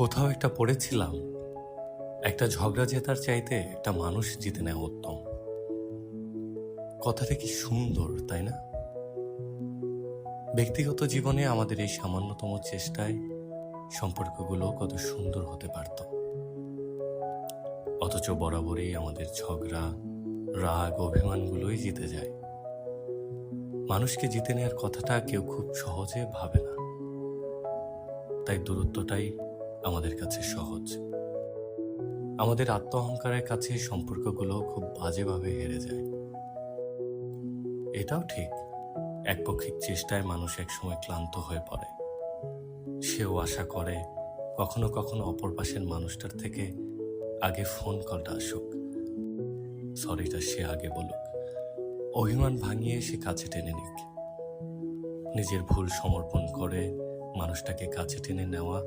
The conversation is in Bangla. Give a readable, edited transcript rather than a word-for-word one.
কোথাও একটা পড়েছিলাম, একটা ঝগড়া জেতার চাইতে একটা মানুষ জিতে নেওয়া উত্তম। কথাটা কি সুন্দর, তাই না? ব্যক্তিগত জীবনে আমাদের এই সামান্যতম চেষ্টায় সম্পর্কগুলো কত সুন্দর হতে পারত। অথচ বরাবরই আমাদের ঝগড়া, রাগ, অভিমানগুলোই জিতে যায়। মানুষকে জিতে নেওয়ার কথাটা কেউ খুব সহজে ভাবে না, তাই দূরত্বটাই আমাদের কাছে সহজ। আমাদের আত্ম অহংকারের কাছে সম্পর্কগুলো খুব বাজেভাবে হেরে যায়। এটাও ঠিক, একপক্ষিক চেষ্টায় মানুষ একসময় ক্লান্ত হয়ে পড়ে। সেও আশা করে কখনো কখনো অপর পাশের মানুষটার থেকে আগে ফোন কলটা আসুক, সরিটা সে আগে বলুক, অভিমান ভাঙিয়ে সে কাছে টেনে নিক। নিজের ভুল সমর্পণ করে মানুষটাকে কাছে টেনে নেওয়া